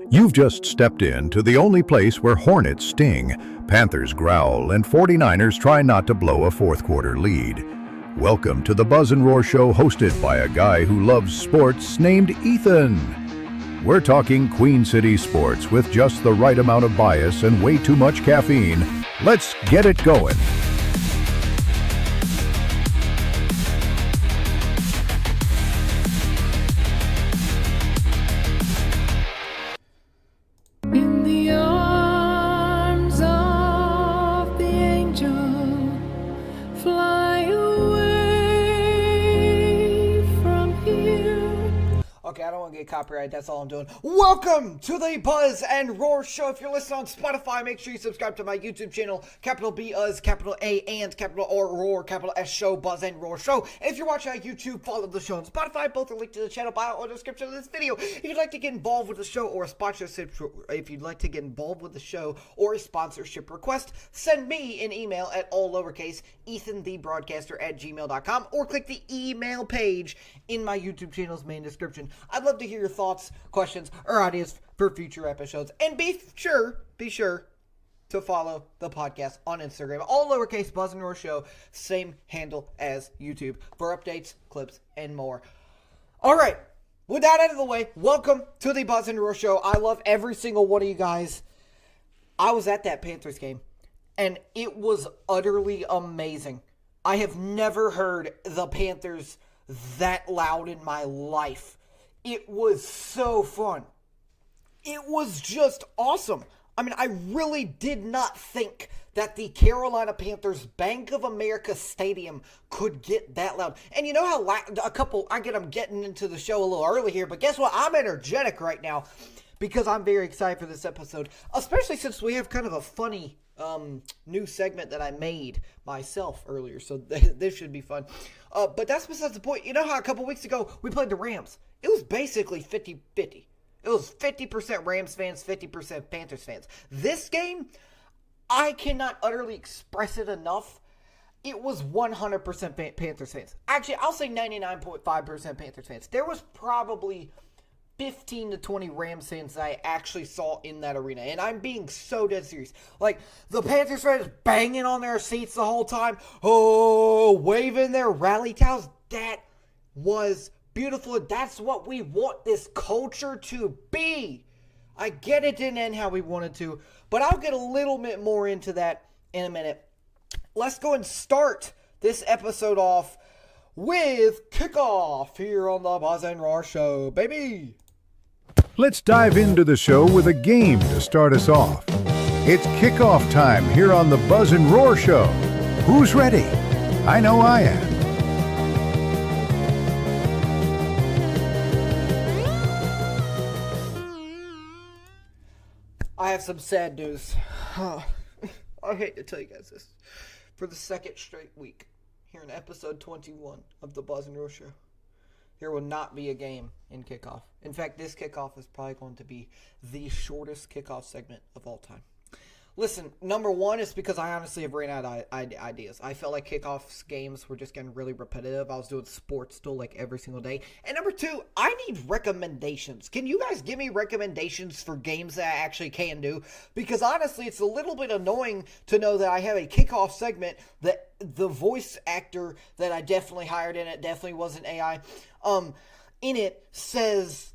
You've just stepped into the only place where Hornets sting, Panthers growl, and 49ers try not to blow a fourth quarter lead. Welcome to the Buzz and Roar Show, hosted by a guy who loves sports named Ethan. We're talking Queen City sports with just the right amount of bias and way too much caffeine. Let's get it going. In the arms of the angel, fly away from here. Okay, I don't want to get copyrighted. That's all I'm doing. Welcome to the Buzz and Roar Show. If you're listening on Spotify, make sure you subscribe to my YouTube channel, capital B-Uzz, capital A and capital R Roar, capital S Show, Buzz and Roar Show. And if you're watching on YouTube, follow the show on Spotify. Both are linked to the channel bio or description of this video. If you'd like to get involved with the show or a sponsorship, request, send me an email at all lowercase ethanthebroadcaster@gmail.com or click the email page in my YouTube channel's main description. I'd love to hear your thoughts, questions, or ideas for future episodes. And be sure to follow the podcast on Instagram. All lowercase Buzz and Roar Show. Same handle as YouTube for updates, clips, and more. All right. With that out of the way, welcome to the Buzz and Roar Show. I love every single one of you guys. I was at that Panthers game, and it was utterly amazing. I have never heard the Panthers that loud in my life. It was so fun. It was just awesome. I mean, I really did not think that the Carolina Panthers Bank of America Stadium could get that loud. And you know how I'm getting into the show a little early here, but guess what? I'm energetic right now because I'm very excited for this episode, especially since we have kind of a funny new segment that I made myself earlier, so this should be fun. But that's besides the point. You know how a couple weeks ago we played the Rams? It was basically 50-50. It was 50% Rams fans, 50% Panthers fans. This game, I cannot utterly express it enough. It was 100% Panthers fans. Actually, I'll say 99.5% Panthers fans. There was probably 15 to 20 Rams fans that I actually saw in that arena. And I'm being so dead serious. Like, the Panthers fans banging on their seats the whole time. Oh, waving their rally towels. That was beautiful. That's what we want this culture to be. I get it didn't end how we wanted to, but I'll get a little bit more into that in a minute. Let's go and start this episode off with kickoff here on the Buzz and Roar Show, baby. Let's dive into the show with a game to start us off. It's kickoff time here on the Buzz and Roar Show. Who's ready? I know I am. I have some sad news. I hate to tell you guys this. For the second straight week, here in episode 21 of the Buzz and Roar Show, there will not be a game in kickoff. In fact, this kickoff is probably going to be the shortest kickoff segment of all time. Listen, number one is because I honestly have ran out of ideas. I felt like kickoff games were just getting really repetitive. I was doing sports still like every single day. And number two, I need recommendations. Can you guys give me recommendations for games that I actually can do? Because honestly, it's a little bit annoying to know that I have a kickoff segment that the voice actor that I definitely hired in it, definitely wasn't AI, in it says,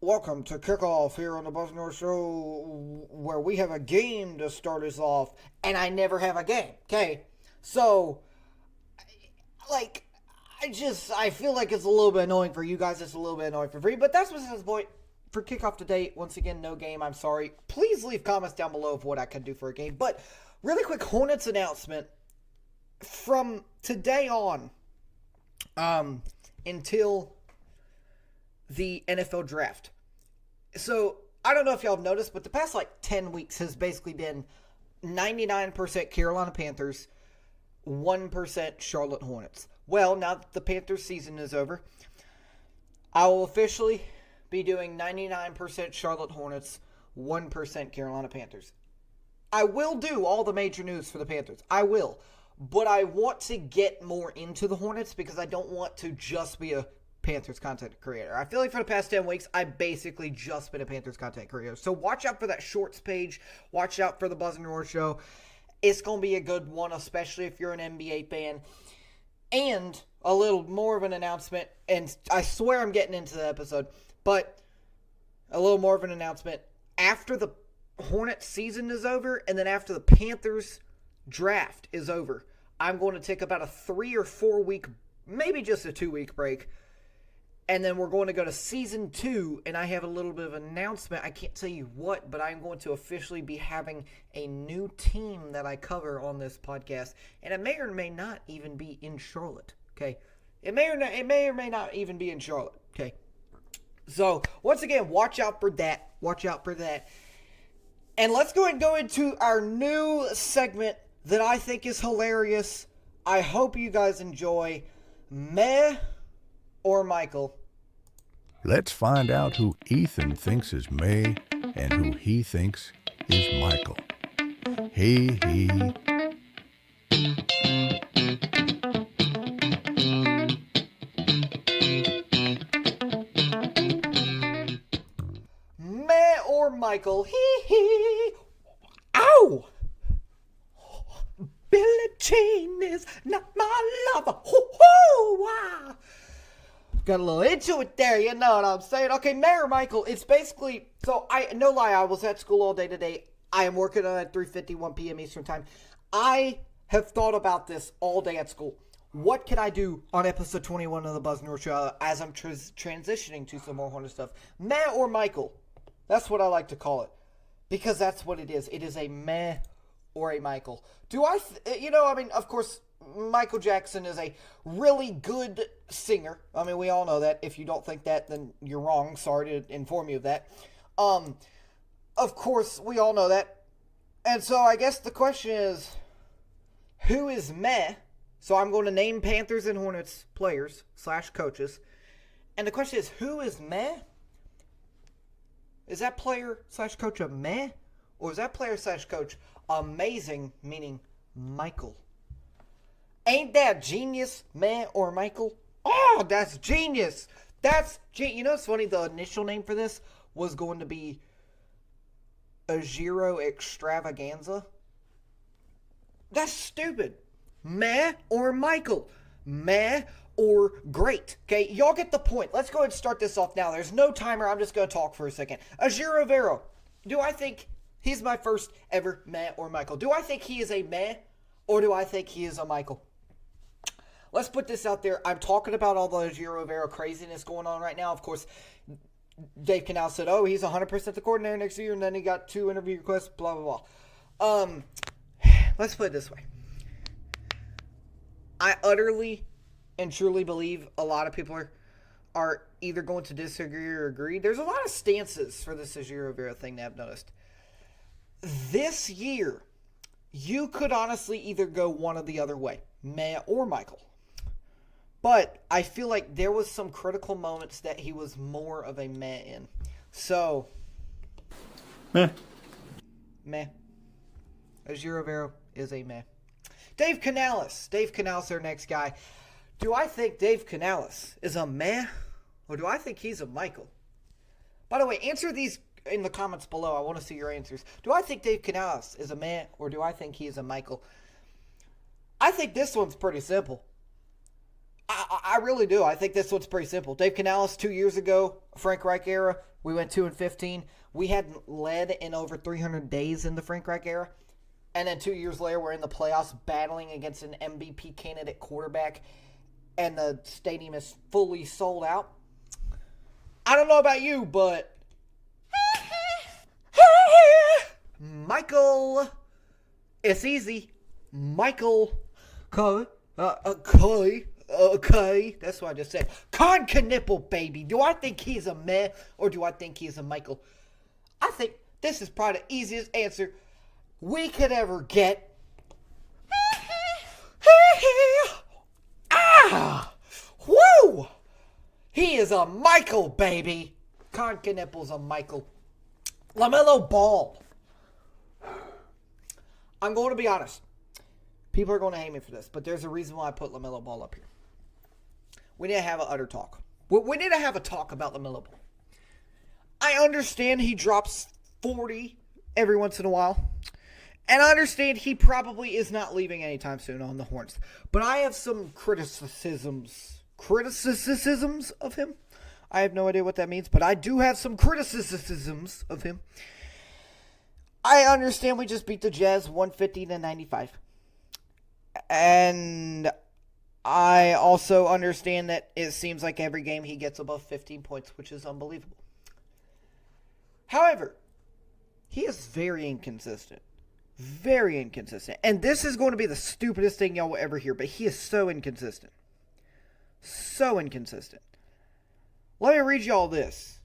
"Welcome to kickoff here on the Buzz and Roar Show, where we have a game to start us off," and I never have a game. Okay, so like I feel like it's a little bit annoying for you guys. It's a little bit annoying for me, but that's besides the point. For kickoff today, once again, no game. I'm sorry. Please leave comments down below of what I can do for a game. But really quick, Hornets announcement from today on, until the NFL draft. So, I don't know if y'all have noticed, but the past 10 weeks has basically been 99% Carolina Panthers, 1% Charlotte Hornets. Well, now that the Panthers season is over, I will officially be doing 99% Charlotte Hornets, 1% Carolina Panthers. I will do all the major news for the Panthers. I will. But I want to get more into the Hornets because I don't want to just be a Panthers content creator. I feel like for the past 10 weeks, I've basically just been a Panthers content creator. So watch out for that shorts page. Watch out for the Buzz and Roar show. It's going to be a good one, especially if you're an NBA fan. And a little more of an announcement, and I swear I'm getting into the episode, but a little more of an announcement. After the Hornets season is over, and then after the Panthers draft is over, I'm going to take about a 3 or 4 week, maybe just a 2 week break. And then we're going to go to season 2, and I have a little bit of an announcement. I can't tell you what, but I'm going to officially be having a new team that I cover on this podcast. And it may or may not even be in Charlotte, okay? It may or may not even be in Charlotte, okay? So, once again, watch out for that. Watch out for that. And let's go ahead and go into our new segment that I think is hilarious. I hope you guys enjoy. Meh or Michael? Let's find out who Ethan thinks is May and who he thinks is Michael. He. Meh or Michael? He. Ow! Billie Jean is not my lover. Hoo-hoo! Wow! Got a little into it there, you know what I'm saying? Okay, Mayor Michael, it's basically, so no lie, I was at school all day today. I am working on at 3:51 p.m. Eastern Time. I have thought about this all day at school. What can I do on episode 21 of the Buzz and Roar Show as I'm transitioning to some more Hornet stuff? Meh or Michael? That's what I like to call it. Because that's what it is. It is a meh or a Michael. Of course, Michael Jackson is a really good singer. I mean, we all know that. If you don't think that, then you're wrong. Sorry to inform you of that. Of course, we all know that. And so I guess the question is, who is meh? So I'm going to name Panthers and Hornets players / coaches. And the question is, who is meh? Is that player / coach a meh? Or is that player / coach amazing, meaning Michael? Ain't that genius, meh or Michael? Oh, that's genius. You know what's funny? The initial name for this was going to be Ajiro Extravaganza. That's stupid. Meh or Michael? Meh or great? Okay, y'all get the point. Let's go ahead and start this off now. There's no timer. I'm just going to talk for a second. Ajiro Vero. Do I think he's my first ever meh or Michael? Do I think he is a meh or do I think he is a Michael? Let's put this out there. I'm talking about all the Ajiro Vero craziness going on right now. Of course, Dave Canal said, oh, he's 100% the coordinator next year, and then he got 2 interview requests, blah, blah, blah. Let's put it this way. I utterly and truly believe a lot of people are either going to disagree or agree. There's a lot of stances for this Ajiro Vero thing that I've noticed. This year, you could honestly either go one or the other way, meh or Michael. But I feel like there was some critical moments that he was more of a meh in. So, Meh. Ajiro Vero is a meh. Dave Canales. Dave Canales, our next guy. Do I think Dave Canales is a meh or do I think he's a Michael? By the way, answer these in the comments below. I want to see your answers. Do I think Dave Canales is a meh or do I think he is a Michael? I think this one's pretty simple. I really do. I think this one's pretty simple. Dave Canales, 2 years ago, Frank Reich era, we went 2-15. We hadn't led in over 300 days in the Frank Reich era. And then 2 years later, we're in the playoffs battling against an MVP candidate quarterback. And the stadium is fully sold out. I don't know about you, but Michael, it's easy. Michael, okay, that's what I just said. Con Knipple, baby. Do I think he's a meh or do I think he's a Michael? I think this is probably the easiest answer we could ever get. Woo! He is a Michael, baby. Con Knipple's a Michael. LaMelo Ball. I'm going to be honest. People are going to hate me for this, but there's a reason why I put LaMelo Ball up here. We need to have an utter talk. We need to have a talk about LaMelo Ball. I understand he drops 40 every once in a while. And I understand he probably is not leaving anytime soon on the Hornets. But I have some criticisms of him. I have no idea what that means, but I do have some criticisms of him. I understand we just beat the Jazz 150-95. And I also understand that it seems like every game he gets above 15 points, which is unbelievable. However, he is very inconsistent. Very inconsistent. And this is going to be the stupidest thing y'all will ever hear, but he is so inconsistent. So inconsistent. Let me read y'all this.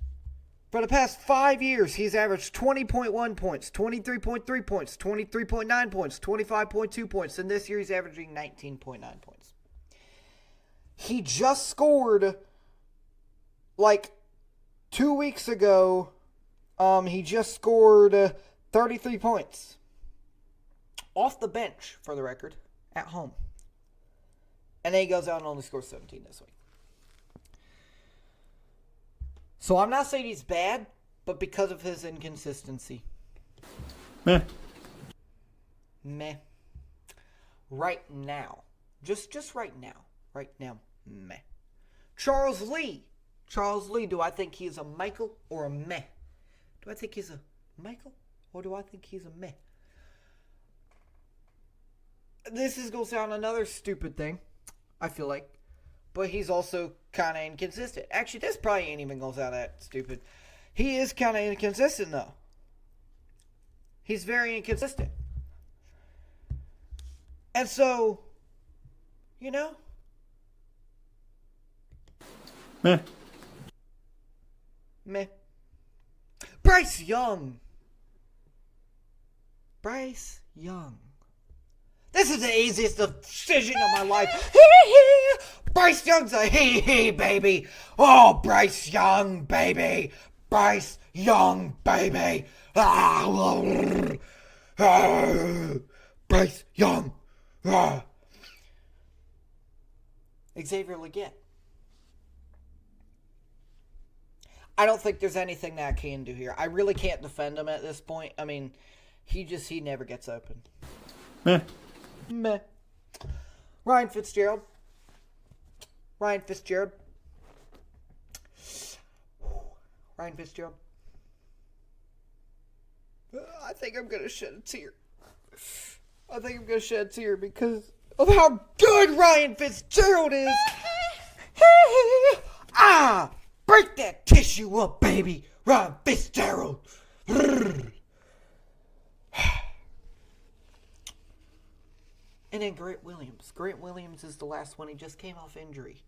For the past 5 years, he's averaged 20.1 points, 23.3 points, 23.9 points, 25.2 points, and this year he's averaging 19.9 points. He just scored, 2 weeks ago, he just scored 33 points. Off the bench, for the record, at home. And then he goes out and only scores 17 this week. So I'm not saying he's bad, but because of his inconsistency. Meh. Right now. Just right now. Right now, meh. Charles Lee, do I think he's a Michael or a meh? Do I think he's a Michael or do I think he's a meh? This is going to sound another stupid thing, I feel like. But he's also kind of inconsistent. Actually, this probably ain't even going to sound that stupid. He is kind of inconsistent, though. He's very inconsistent. And so, Meh. Bryce Young. This is the easiest decision of my life. Bryce Young's a hee baby. Oh, Bryce Young, baby. Bryce Young, baby. Bryce Young. Xavier Leggett. I don't think there's anything that I can do here. I really can't defend him at this point. I mean, he never gets open. Meh. Ryan Fitzgerald. I think I'm going to shed a tear. Because of how good Ryan Fitzgerald is. Break that tissue up, baby. Ryan Fitzgerald. And then Grant Williams. Grant Williams is the last one. He just came off injury.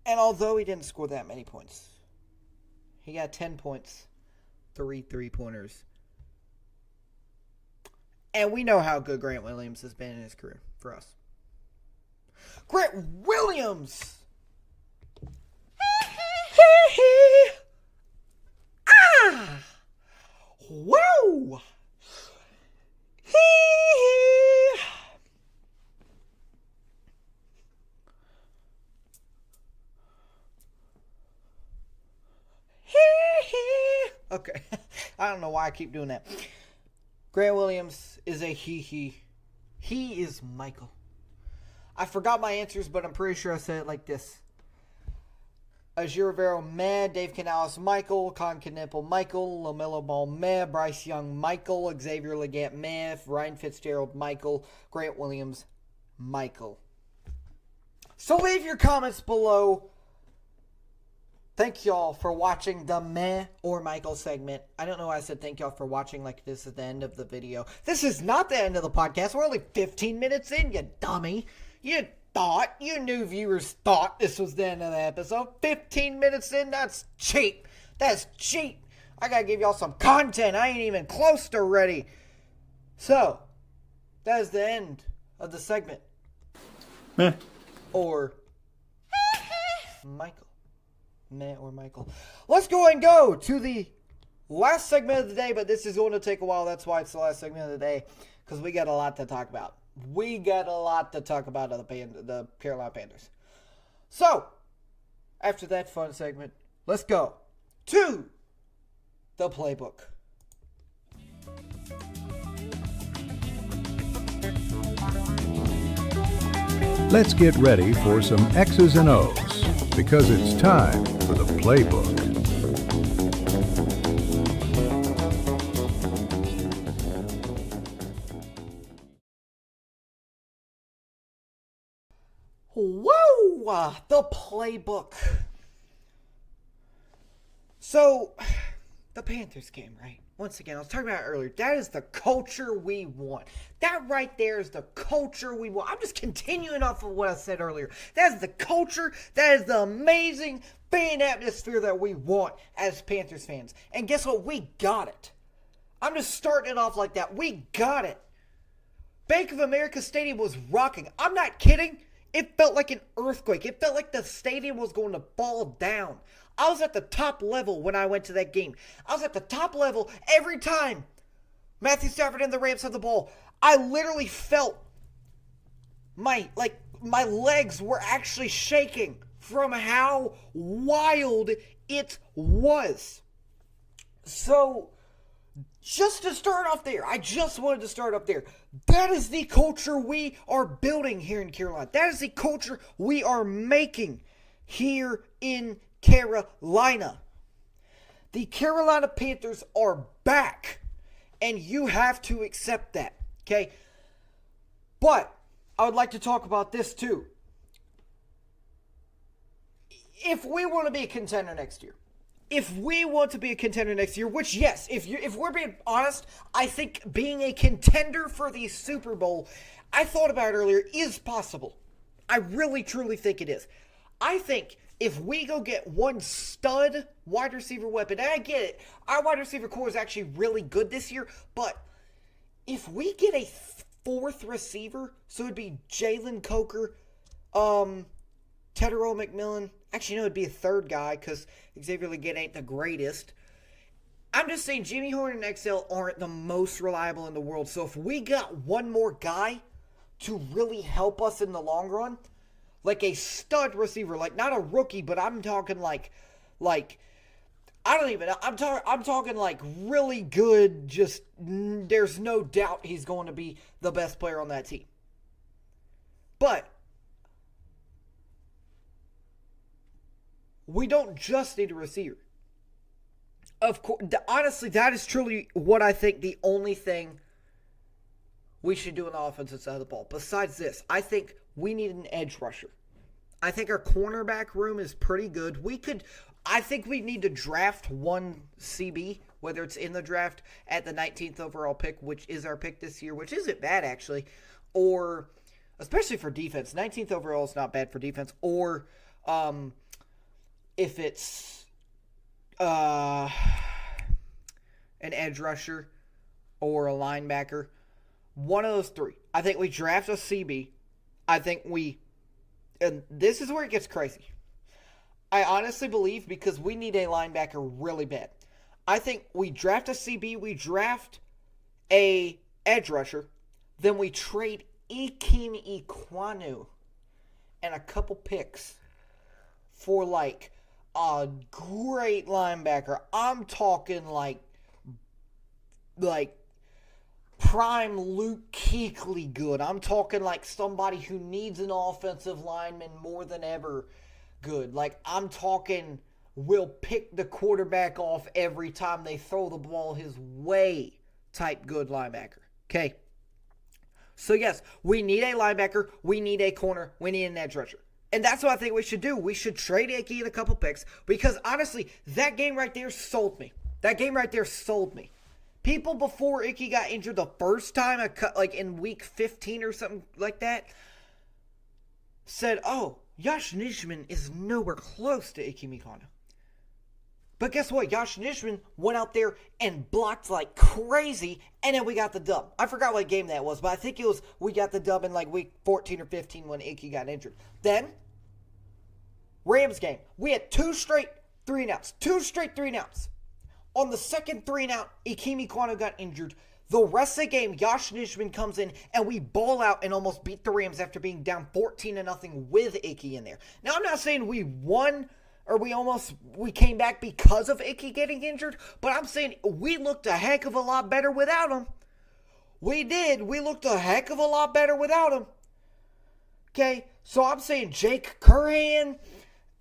And although he didn't score that many points, he got 10 points, 3 3-pointers. And we know how good Grant Williams has been in his career for us. Grant Williams! Whoa! Okay. I don't know why I keep doing that. Grant Williams is a he. He is Michael. I forgot my answers, but I'm pretty sure I said it like this. Azure Rivero, meh. Dave Canales, Michael. Con Knipple, Michael. LaMelo Ball, meh. Bryce Young, Michael. Xavier Leggett, meh. Ryan Fitzgerald, Michael. Grant Williams, Michael. So leave your comments below. Thank y'all for watching the meh or Michael segment. I don't know why I said thank y'all for watching like this is the end of the video. This is not the end of the podcast. We're only 15 minutes in, you dummy. You new viewers thought this was the end of the episode. 15 minutes in, that's cheap. I gotta give y'all some content. I ain't even close to ready. So, that is the end of the segment. Meh. Or Michael. Meh or Michael. Let's go to the Last segment of the day, but this is going to take a while. That's why it's the last segment of the day, because we got a lot to talk about. We got a lot to talk about of the Carolina Panthers. So, after that fun segment, let's go to the playbook. Let's get ready for some X's and O's, because it's time for the playbook. Whoa! The playbook. So, the Panthers game, right? Once again, I was talking about it earlier. That is the culture we want. That right there is the culture we want. I'm just continuing off of what I said earlier. That is the culture. That is the amazing fan atmosphere that we want as Panthers fans. And guess what? We got it. I'm just starting it off like that. We got it. Bank of America Stadium was rocking. I'm not kidding. It felt like an earthquake. It felt like the stadium was going to fall down. I was at the top level when I went to that game. I was at the top level every time Matthew Stafford and the Rams had the ball. I literally felt my legs were actually shaking from how wild it was. So, just to start off there, I just wanted to start up there. That is the culture we are building here in Carolina. That is the culture we are making here in Carolina. The Carolina Panthers are back, and you have to accept that, okay? But I would like to talk about this too. If we want to be a contender next year, which, yes, if we're being honest, I think being a contender for the Super Bowl, I thought about it earlier, is possible. I really, truly think it is. I think if we go get one stud wide receiver weapon, and I get it, our wide receiver core is actually really good this year, but if we get a fourth receiver, so it'd be Jalen Coker, Tedero McMillan. Actually, no, it'd be a third guy because Xavier Legette ain't the greatest. I'm just saying Jimmy Horn and XL aren't the most reliable in the world. So if we got one more guy to really help us in the long run, like a stud receiver, like not a rookie, but I'm talking like I don't even know. I'm talking like really good. Just there's no doubt he's going to be the best player on that team. But we don't just need a receiver. Of course, honestly, that is truly what I think the only thing we should do on the offensive side of the ball. Besides this, I think we need an edge rusher. I think our cornerback room is pretty good. I think we need to draft one CB, whether it's in the draft at the 19th overall pick, which is our pick this year, which isn't bad actually, or especially for defense. 19th overall is not bad for defense, or if it's an edge rusher or a linebacker, one of those three. I think we draft a CB. And this is where it gets crazy. I honestly believe, because we need a linebacker really bad, I think we draft a CB, we draft a edge rusher, then we trade Ikem Ekwonu and a couple picks for like a great linebacker. I'm talking like prime Luke Kuechly good. I'm talking like somebody who needs an offensive lineman more than ever good. Like, I'm talking will pick the quarterback off every time they throw the ball his way type good linebacker. Okay? So yes, we need a linebacker, we need a corner, we need an edge rusher. And that's what I think we should do. We should trade Icky in a couple picks, because honestly, that game right there sold me. People before Icky got injured the first time, like in week 15 or something like that, said, oh, Josh Nijman is nowhere close to Icky Ekwonu. But guess what? Josh Nijman went out there and blocked like crazy, and then we got the dub. I forgot what game that was, but I think it was we got the dub in like week 14 or 15 when Icky got injured. Then, Rams game. We had two straight 3-and-outs. On the second 3-and-out, Ikemi Kwanu got injured. The rest of the game, Josh Nishman comes in and we ball out and almost beat the Rams after being down 14-0 with Icky in there. Now, I'm not saying we won or we came back because of Icky getting injured, but I'm saying we looked a heck of a lot better without him. We did. We looked a heck of a lot better without him. Okay, so I'm saying Jake Curhan,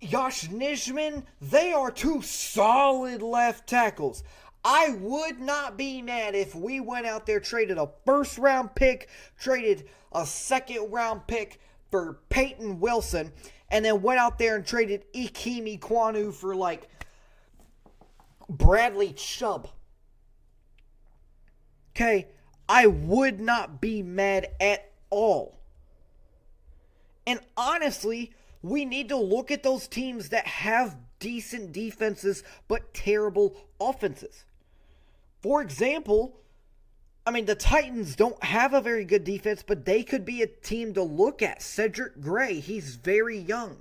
Josh Nishman, they are two solid left tackles. I would not be mad if we went out there, traded a first-round pick, traded a second-round pick for Peyton Wilson, and then went out there and traded Ikemi Kwanu for, like, Bradley Chubb. Okay, I would not be mad at all. And honestly, we need to look at those teams that have decent defenses but terrible offenses. For example, I mean, the Titans don't have a very good defense, but they could be a team to look at. Cedric Gray, he's very young.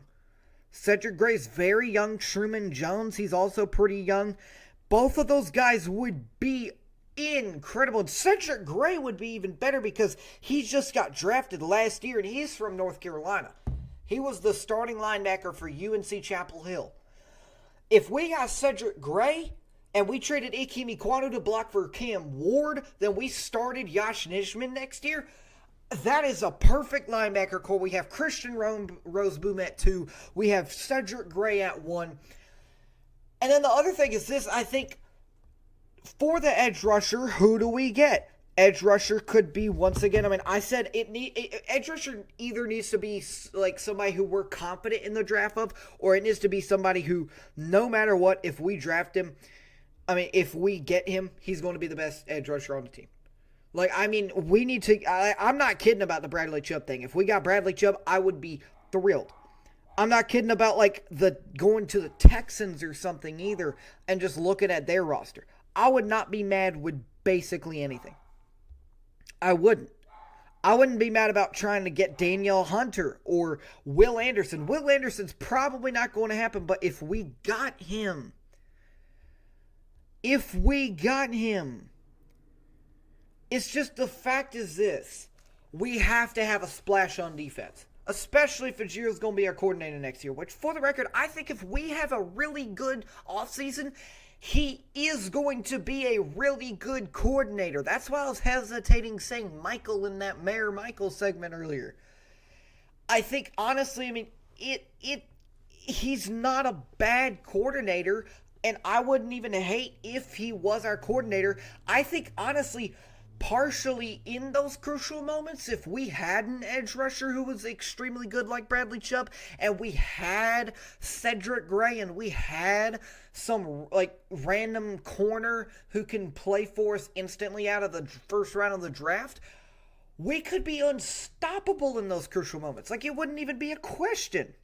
Cedric Gray's very young. Truman Jones, he's also pretty young. Both of those guys would be incredible. And Cedric Gray would be even better because he just got drafted last year and he's from North Carolina. He was the starting linebacker for UNC Chapel Hill. If we got Cedric Gray and we traded Ikemi Kwanu to block for Cam Ward, then we started Josh Nishman next year, that is a perfect linebacker core. We have Christian Roseboom at 2. We have Cedric Gray at 1. And then the other thing is this, I think, for the edge rusher, who do we get? Edge rusher could be, once again, I mean, I said edge rusher either needs to be like somebody who we're confident in the draft of, or it needs to be somebody who, no matter what, if we draft him, I mean, if we get him, he's going to be the best edge rusher on the team. Like, I mean, we need to, I'm not kidding about the Bradley Chubb thing. If we got Bradley Chubb, I would be thrilled. I'm not kidding about, like, the going to the Texans or something either and just looking at their roster. I would not be mad with basically anything. I wouldn't. I wouldn't be mad about trying to get Danielle Hunter or Will Anderson. Will Anderson's probably not going to happen, but if we got him, it's just the fact is this. We have to have a splash on defense. Especially if Fajiro's going to be our coordinator next year. Which, for the record, I think if we have a really good offseason, he is going to be a really good coordinator. That's why I was hesitating saying Michael in that Mayor Michael segment earlier. I think, honestly, I mean, he's not a bad coordinator, and I wouldn't even hate if he was our coordinator. I think, honestly, partially in those crucial moments, if we had an edge rusher who was extremely good like Bradley Chubb, and we had Cedric Gray, and we had some like random corner who can play for us instantly out of the first round of the draft, we could be unstoppable in those crucial moments. Like, it wouldn't even be a question.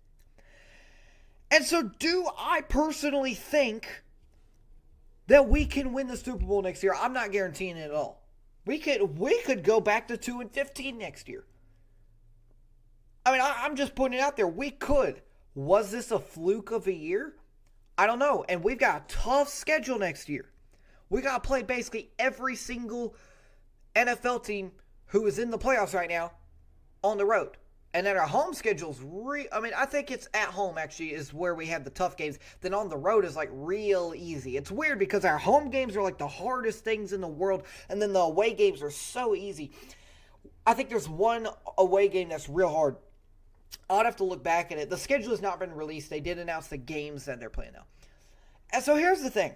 And so do I personally think that we can win the Super Bowl next year? I'm not guaranteeing it at all. We could go back to 2-15 next year. I mean, I'm just putting it out there. We could. Was this a fluke of a year? I don't know. And we've got a tough schedule next year. We got to play basically every single NFL team who is in the playoffs right now on the road. And then our home schedule's I think it's at home actually is where we have the tough games. Then on the road is like real easy. It's weird because our home games are like the hardest things in the world. And then the away games are so easy. I think there's one away game that's real hard. I'd have to look back at it. The schedule has not been released. They did announce the games that they're playing now. And so here's the thing.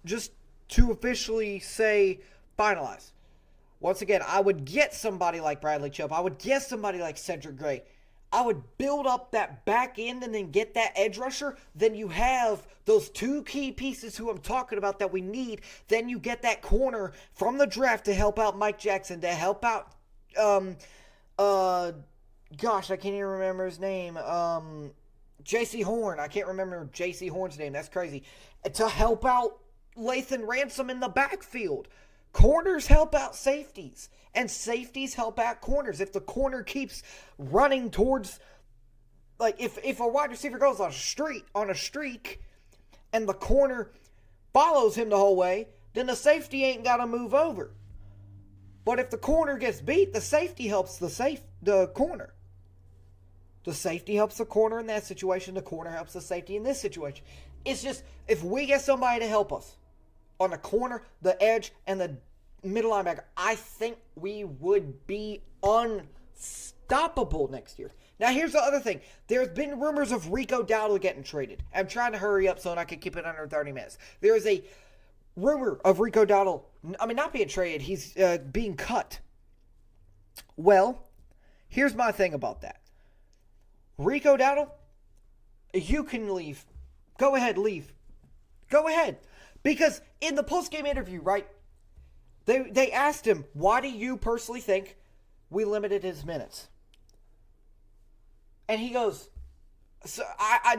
Just to officially say finalize. Once again, I would get somebody like Bradley Chubb. I would get somebody like Cedric Gray. I would build up that back end and then get that edge rusher. Then you have those two key pieces who I'm talking about that we need. Then you get that corner from the draft to help out Mike Jackson, to help out, gosh, I can't even remember his name. J.C. Horn. I can't remember J.C. Horn's name. That's crazy. To help out Lathan Ransom in the backfield. Corners help out safeties, and safeties help out corners. If the corner keeps running towards, like if a wide receiver goes on a streak, and the corner follows him the whole way, then the safety ain't got to move over. But if the corner gets beat, the safety helps the corner. The safety helps the corner in that situation. The corner helps the safety in this situation. It's just, if we get somebody to help us on the corner, the edge, and the middle linebacker, I think we would be unstoppable next year. Now, here's the other thing. There's been rumors of Rico Dowdle getting traded. I'm trying to hurry up so I can keep it under 30 minutes. There is a rumor of Rico Dowdle, not being traded, he's being cut. Well, here's my thing about that. Rico Dowdle, you can leave. Go ahead, leave. Go ahead. Because in the post-game interview, right, they asked him, why do you personally think we limited his minutes? And he goes, so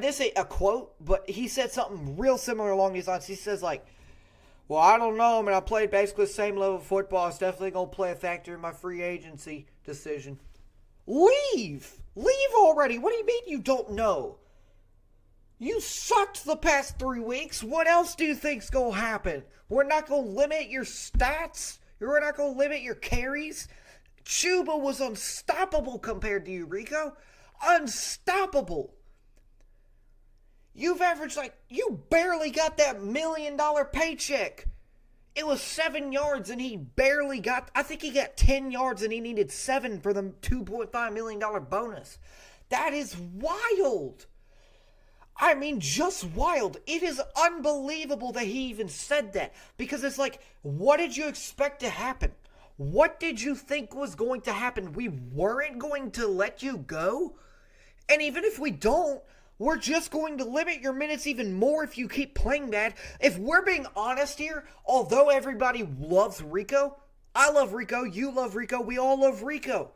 this ain't a quote, but he said something real similar along these lines. He says, like, well, I don't know. I played basically the same level of football. It's definitely going to play a factor in my free agency decision. Leave. Leave already. What do you mean you don't know? You sucked the past 3 weeks. What else do you think's going to happen? We're not going to limit your stats. We're not going to limit your carries. Chuba was unstoppable compared to you, Rico. Unstoppable. You've averaged you barely got that $1 million paycheck. It was 7 yards and he barely got, I think he got 10 yards and he needed 7 for the $2.5 million bonus. That is wild. Just wild. It is unbelievable that he even said that. Because it's like, what did you expect to happen? What did you think was going to happen? We weren't going to let you go? And even if we don't, we're just going to limit your minutes even more if you keep playing bad. If we're being honest here, although everybody loves Rico, I love Rico, you love Rico, we all love Rico.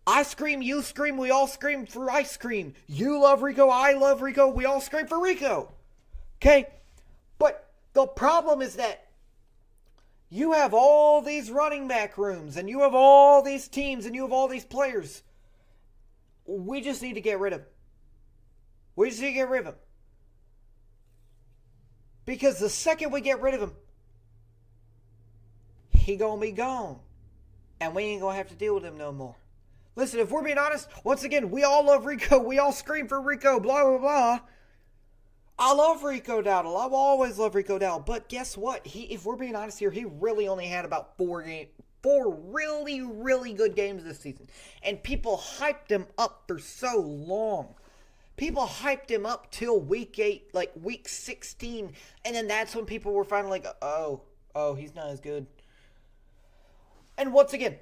I scream, you scream, we all scream for ice cream. You love Rico, I love Rico, we all scream for Rico. Okay? But the problem is that you have all these running back rooms, and you have all these teams, and you have all these players. We just need to get rid of them. We just need to get rid of him. Because the second we get rid of him, he gonna be gone. And we ain't gonna have to deal with him no more. Listen, if we're being honest, once again, we all love Rico. We all scream for Rico, blah, blah, blah. I love Rico Dowdle. I've always loved Rico Dowdle. But guess what? If we're being honest here, he really only had about 4 really, really good games this season. And people hyped him up for so long. People hyped him up till week 8, like week 16. And then that's when people were finally like, oh, he's not as good. And once again,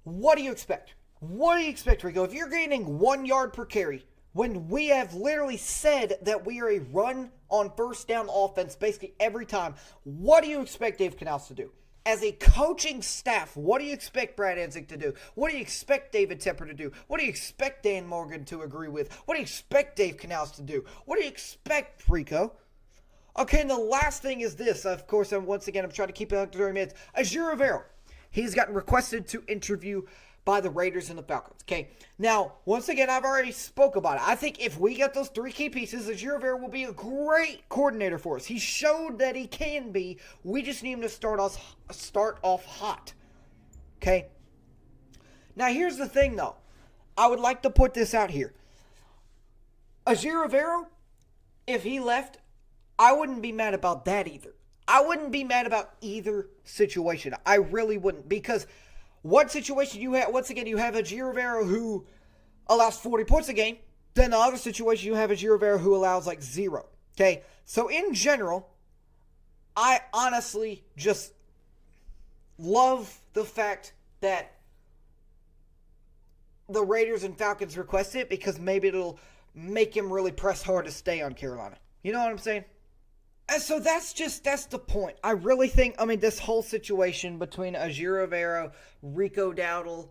what do you expect? What do you expect, Rico? If you're gaining 1 yard per carry, when we have literally said that we are a run on first down offense basically every time, what do you expect Dave Canales to do? As a coaching staff, what do you expect Brad Enzik to do? What do you expect David Tepper to do? What do you expect Dan Morgan to agree with? What do you expect Dave Canales to do? What do you expect, Rico? Okay, and the last thing is this. Of course, I'm trying to keep it under 30 minutes. Azir Rivera. He's gotten requested to interview by the Raiders and the Falcons. Okay, now, once again, I've already spoke about it. I think if we get those 3 key pieces, Azir Rivera will be a great coordinator for us. He showed that he can be. We just need him to start off hot. Okay? Now, here's the thing, though. I would like to put this out here. Azir Rivera, if he left, I wouldn't be mad about that either. I wouldn't be mad about either situation. I really wouldn't, because one situation you have, once again, you have Azir Rivera who allows 40 points a game. Then the other situation, you have Azir Rivera who allows 0. Okay? So in general, I honestly just love the fact that the Raiders and Falcons request it, because maybe it'll make him really press hard to stay on Carolina. You know what I'm saying? And so that's the point. I really think, this whole situation between Azir Rivera, Rico Dowdle,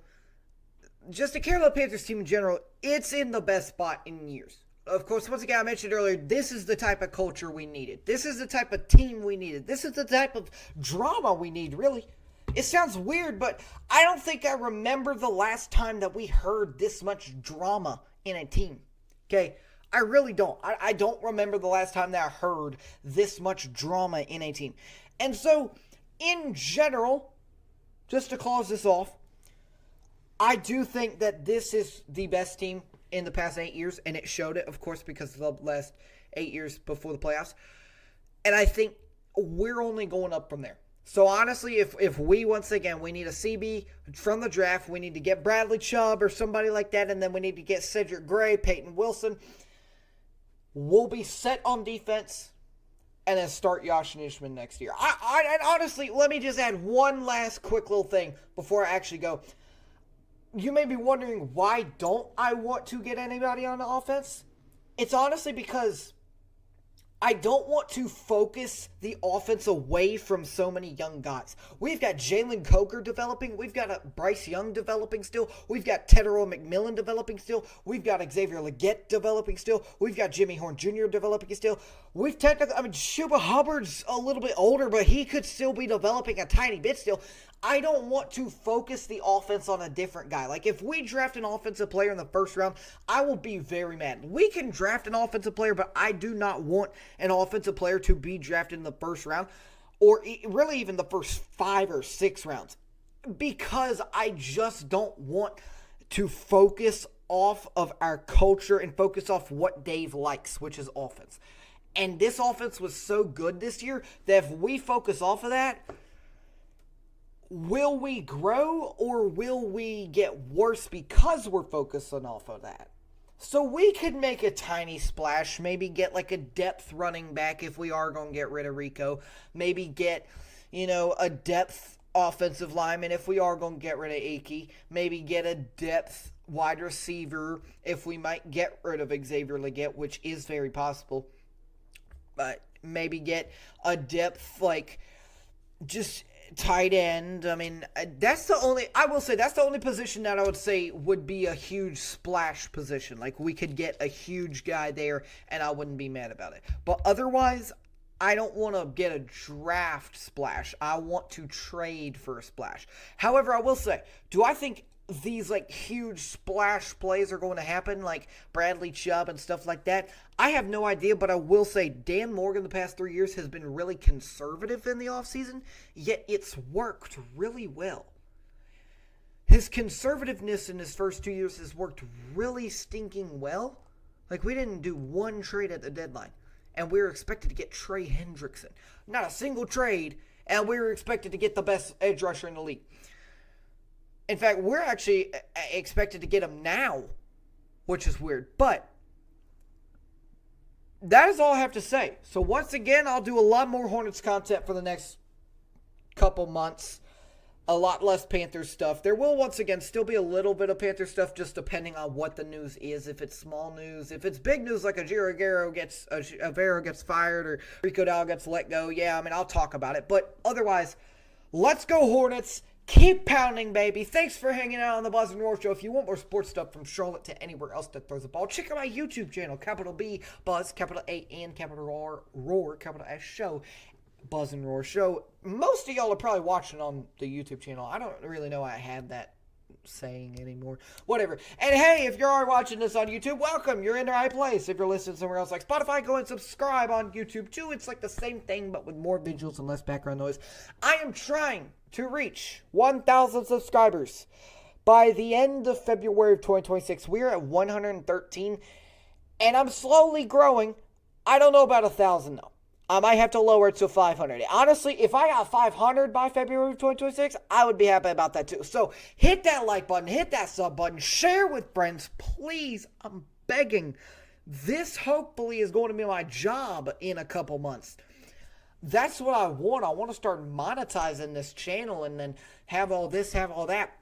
just the Carolina Panthers team in general, it's in the best spot in years. Of course, once again, I mentioned earlier, this is the type of culture we needed. This is the type of team we needed. This is the type of drama we need, really. It sounds weird, but I don't think I remember the last time that we heard this much drama in a team. Okay? I really don't. I don't remember the last time that I heard this much drama in a team. And so, in general, just to close this off, I do think that this is the best team in the past 8 years, and it showed it, of course, because of the last 8 years before the playoffs. And I think we're only going up from there. So honestly, if we, once again, we need a CB from the draft, we need to get Bradley Chubb or somebody like that, and then we need to get Cedric Gray, Peyton Wilson, we'll be set on defense and then start Josh Nishman next year. And honestly, let me just add one last quick little thing before I actually go. You may be wondering, why don't I want to get anybody on the offense? It's honestly because I don't want to focus the offense away from so many young guys. We've got Jalen Coker developing. We've got Bryce Young developing still. We've got Tedero McMillan developing still. We've got Xavier Legette developing still. We've got Jimmy Horn Jr. developing still. Chuba Hubbard's a little bit older, but he could still be developing a tiny bit still. I don't want to focus the offense on a different guy. Like, if we draft an offensive player in the first round, I will be very mad. We can draft an offensive player, but I do not want an offensive player to be drafted in the first round, or really even the first 5 or 6 rounds, because I just don't want to focus off of our culture and focus off what Dave likes, which is offense. And this offense was so good this year that if we focus off of that, will we grow or will we get worse because we're focusing off of that? So we could make a tiny splash, maybe get like a depth running back if we are going to get rid of Rico. Maybe get, a depth offensive lineman if we are going to get rid of Akey. Maybe get a depth wide receiver if we might get rid of Xavier Legette, which is very possible. But maybe get a depth just tight end. I mean, that's the only position that I would say would be a huge splash position. Like, we could get a huge guy there and I wouldn't be mad about it. But otherwise, I don't want to get a draft splash. I want to trade for a splash. However, I will say, do I think these huge splash plays are going to happen, like Bradley Chubb and stuff like that? I have no idea, but I will say Dan Morgan the past 3 years has been really conservative in the offseason, yet it's worked really well. His conservativeness in his first 2 years has worked really stinking well. We didn't do one trade at the deadline, and we were expected to get Trey Hendrickson. Not a single trade, and we were expected to get the best edge rusher in the league. In fact, we're actually expected to get him now, which is weird. But that is all I have to say. So once again, I'll do a lot more Hornets content for the next couple months. A lot less Panthers stuff. There will once again still be a little bit of Panthers stuff, just depending on what the news is. If it's small news, if it's big news like Avero gets fired or Rico Dowdle gets let go, I'll talk about it. But otherwise, let's go Hornets. Keep pounding, baby. Thanks for hanging out on the Buzz and Roar Show. If you want more sports stuff from Charlotte to anywhere else that throws a ball, check out my YouTube channel, capital B, Buzz, capital A, and capital R, Roar, capital S, Show, Buzz and Roar Show. Most of y'all are probably watching on the YouTube channel. I don't really know I have that saying anymore. Whatever. And hey, if you're watching this on YouTube, welcome. You're in the right place. If you're listening somewhere else like Spotify, go and subscribe on YouTube too. It's like the same thing, but with more visuals and less background noise. I am trying to reach 1,000 subscribers by the end of February of 2026. We're at 113, and I'm slowly growing. I don't know about 1,000 though. I might have to lower it to 500. Honestly, if I got 500 by February of 2026, I would be happy about that too. So hit that like button, hit that sub button, share with friends, please. I'm begging. This hopefully is going to be my job in a couple months. That's what I want. I want to start monetizing this channel and then have all this, have all that.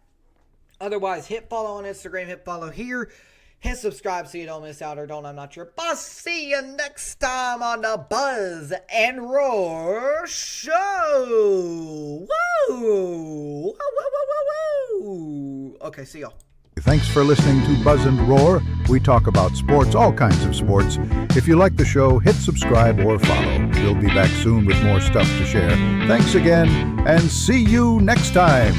Otherwise, hit follow on Instagram, hit follow here. Hit subscribe so you don't miss out or don't. I'm not your boss. See you next time on the Buzz and Roar Show. Woo! Woo, woo, woo, woo, woo. Okay, see y'all. Thanks for listening to Buzz and Roar. We talk about sports, all kinds of sports. If you like the show, hit subscribe or follow. We'll be back soon with more stuff to share. Thanks again, and see you next time.